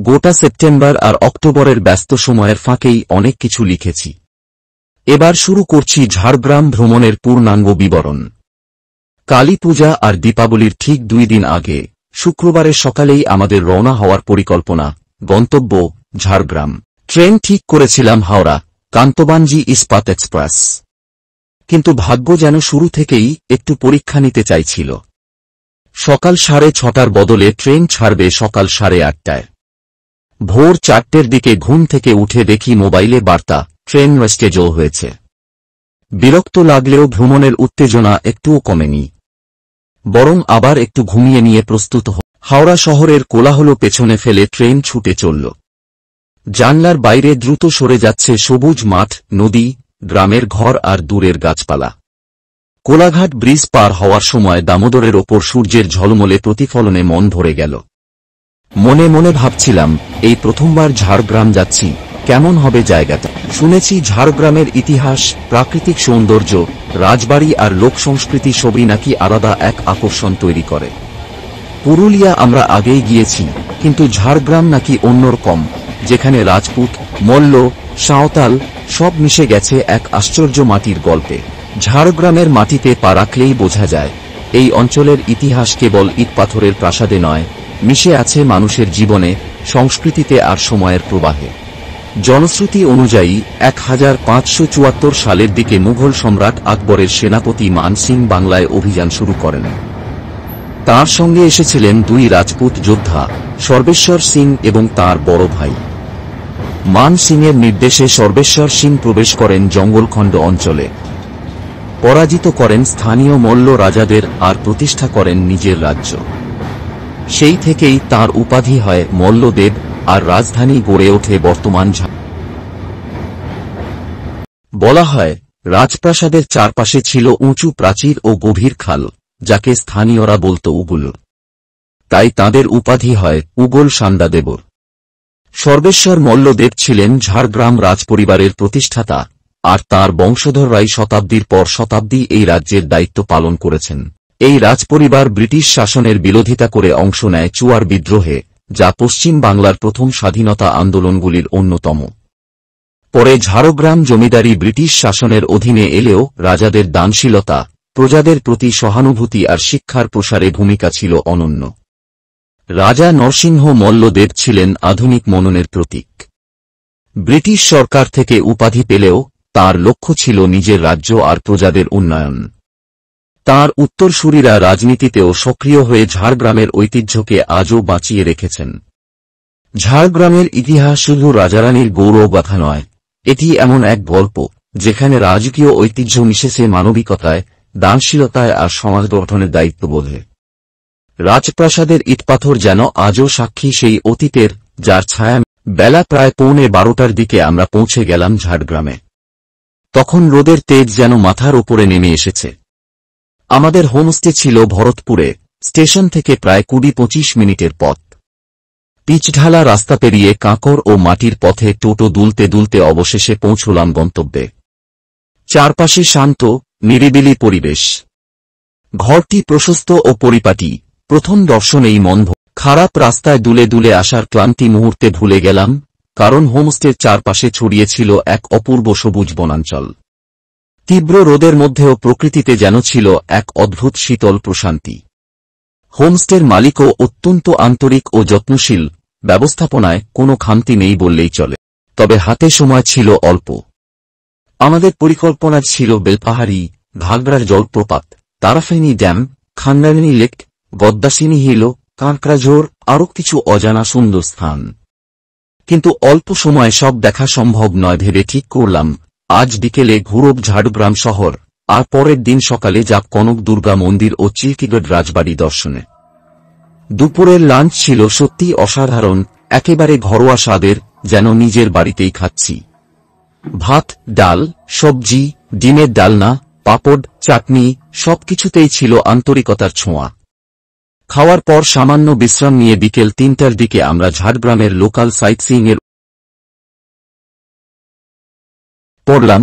গোটা সেপ্টেম্বর আর অক্টোবরের ব্যস্ত সময়ের ফাঁকেই অনেক কিছু লিখেছি। এবার শুরু করছি ঝাড়গ্রাম ভ্রমণের পূর্ণাঙ্গ বিবরণ। কালী পূজা আর দীপাবলির ঠিক 2 দিন আগে শুক্রবারের সকালেই আমাদের রওনা হওয়ার পরিকল্পনা, গন্তব্য ঝাড়গ্রাম। ট্রেন ঠিক করেছিলাম হাওড়া কান্তবাঞ্জি ইস্পাত এক্সপ্রেস, কিন্তু ভাগ্য যেন শুরু থেকেই একটু পরীক্ষা নিতে চাইছিল। সকাল 6:30টার বদলে ট্রেন ছাড়বে সকাল 8:30টায়। ভোর 4টের দিকে ঘুম থেকে উঠে দেখি মোবাইলে বার্তা, ট্রেন রেস্টেজও হয়েছে। বিরক্ত লাগলেও ভ্রমণের উত্তেজনা একটুও কমেনি, বরং আবার একটু ঘুমিয়ে নিয়ে প্রস্তুত হাওড়া শহরের কোলাহল পেছনে ফেলে ট্রেন ছুটে চলল। জানলার বাইরে দ্রুত সরে যাচ্ছে সবুজ মাঠ, নদী, গ্রামের ঘর আর দূরের গাছপালা। কোলাঘাট ব্রিজ পার হওয়ার সময় দামোদরের ওপর সূর্যের ঝলমলে প্রতিফলনে মন ভরে গেল। মনে মনে ভাবছিলাম, এই প্রথমবার ঝাড়গ্রাম যাচ্ছি, কেমন হবে জায়গাটা। শুনেছি ঝাড়গ্রামের ইতিহাস, প্রাকৃতিক সৌন্দর্য, রাজবাড়ি আর লোক সংস্কৃতি সবই নাকি আলাদা এক আকর্ষণ তৈরি করে। পুরুলিয়া আমরা আগেই গিয়েছি, কিন্তু ঝাড়গ্রাম নাকি অন্যরকম, যেখানে রাজপুত, মল্ল, সাঁওতাল সব মিশে গেছে এক আশ্চর্য মাটির গল্পে। ঝাড়গ্রামের মাটিতে পা রাখলেই বোঝা যায়, এই অঞ্চলের ইতিহাস কেবল ইটপাথরের প্রাসাদে নয়, মিশে আছে মানুষের জীবনে, সংস্কৃতিতে আর সময়ের প্রবাহে। জনশ্রুতি অনুযায়ী 1574 সালের দিকে মুঘল সম্রাট আকবরের সেনাপতি মান সিং বাংলায় অভিযান শুরু করেন। তার সঙ্গে এসেছিলেন 2 রাজপুত যোদ্ধা, সর্বেশ্বর সিং এবং তার বড় ভাই। মান সিংয়ের নির্দেশে সর্বেশ্বর সিং প্রবেশ করেন জঙ্গলখণ্ড অঞ্চলে, পরাজিত করেন স্থানীয় মল্ল রাজাদের আর প্রতিষ্ঠা করেন নিজের রাজ্য। সেই থেকেই তার উপাধি হয় মল্লদেব, আর রাজধানী গড়ে ওঠে বর্তমান বলা হয়, রাজপ্রাসাদের চারপাশে ছিল উঁচু প্রাচীর ও গভীর খাল, যাকে স্থানীয়রা বলত উগুল। তাই তাদের উপাধি হয় উগল সান্দা দেবর। সর্বেশ্বর মল্লদেব ছিলেন ঝাড়গ্রাম রাজপরিবারের প্রতিষ্ঠাতা, আর তার বংশধররাই শতাব্দীর পর শতাব্দী এই রাজ্যের দায়িত্ব পালন করেছেন। এই রাজপরিবার ব্রিটিশ শাসনের বিরোধিতা করে অংশ নেয় চুয়ার বিদ্রোহে, যা পশ্চিম বাংলার প্রথম স্বাধীনতা আন্দোলনগুলির অন্যতম। পরে ঝাড়গ্রাম জমিদারি ব্রিটিশ শাসনের অধীনে এলেও রাজাদের দানশীলতা, প্রজাদের প্রতি সহানুভূতি আর শিক্ষার প্রসারে ভূমিকা ছিল অনন্য। রাজা নরসিংহ মল্লদেব ছিলেন আধুনিক মননের প্রতীক। ব্রিটিশ সরকার থেকে উপাধি পেলেও তার লক্ষ্য ছিল নিজের রাজ্য আর প্রজাদের উন্নয়ন। তার উত্তরসূরিরা রাজনীতিতেও সক্রিয় হয়ে ঝাড়গ্রামের ঐতিহ্যকে আজও বাঁচিয়ে রেখেছেন। ঝাড়গ্রামের ইতিহাস শুধু রাজারানীর গৌরবগাথা নয়, এটি এমন এক গল্প যেখানে রাজকীয় ঐতিহ্য মিশেছে মানবিকতায়, দানশীলতায় আর সমাজ গঠনের দায়িত্ববোধে। রাজপ্রাসাদের ইটপাথর যেন আজও সাক্ষী সেই অতীতের, যার ছায়া। বেলা প্রায় 11:15টার দিকে আমরা পৌঁছে গেলাম ঝাড়গ্রামে। তখন রোদের তেজ যেন মাথার উপরে নেমে এসেছে। আমাদের হোমস্টে ছিল ভরতপুরে, স্টেশন থেকে প্রায় 20-25 মিনিটের পথ। পিচঢালা রাস্তা পেরিয়ে কাঁকড় ও মাটির পথে টোটো দুলতে দুলতে অবশেষে পৌঁছলাম গন্তব্যে। চারপাশে শান্ত, নিরিবিলি পরিবেশ। ঘরটি প্রশস্ত ও পরিপাটি, প্রথম দর্শনেই মন। খারাপ রাস্তায় দুলে দুলে আসার ক্লান্তি মুহূর্তে ভুলে গেলাম, কারণ হোমস্টের চারপাশে ছড়িয়েছিল এক অপূর্ব সবুজ বনাঞ্চল। তীব্র রোদের মধ্যেও প্রকৃতিতে যেন ছিল এক অদ্ভুত শীতল প্রশান্তি। হোমস্টের মালিকও অত্যন্ত আন্তরিক ও যত্নশীল, ব্যবস্থাপনায় কোনো খামতি নেই বললেই চলে। তবে হাতে সময় ছিল অল্প। আমাদের পরিকল্পনা ছিল বেলপাহাড়ি, ঘাগড়ার জলপ্রপাত, তারাফেনী ড্যাম, খান্ডারিনী লেক, গদ্দাসিনী হিল, কাঁকড়াঝোড়, আরও কিছু অজানা সুন্দর স্থান। কিন্তু অল্প সময়ে সব দেখা সম্ভব নয় ভেবে ঠিক করলাম, আজ বিকেলে ঘুরব ঝাড়গ্রাম শহর, আর পরের দিন সকালে যাব কনক দুর্গা মন্দির ও চিল্কিগড় রাজবাড়ি দর্শনে। দুপুরের লাঞ্চ ছিল সত্যি অসাধারণ, একেবারে ঘরোয়া স্বাদের, যেন নিজের বাড়িতেই খাচ্ছি। ভাত, ডাল, সবজি, ডিমের ডালনা, পাঁপড়, চাটনি, সবকিছুতেই ছিল আন্তরিকতার ছোঁয়া। খাওয়ার পর সামান্য বিশ্রাম নিয়ে বিকেল ৩টার দিকে আমরা ঝাড়গ্রামের লোকাল সাইটসিইংয়ের পড়লাম।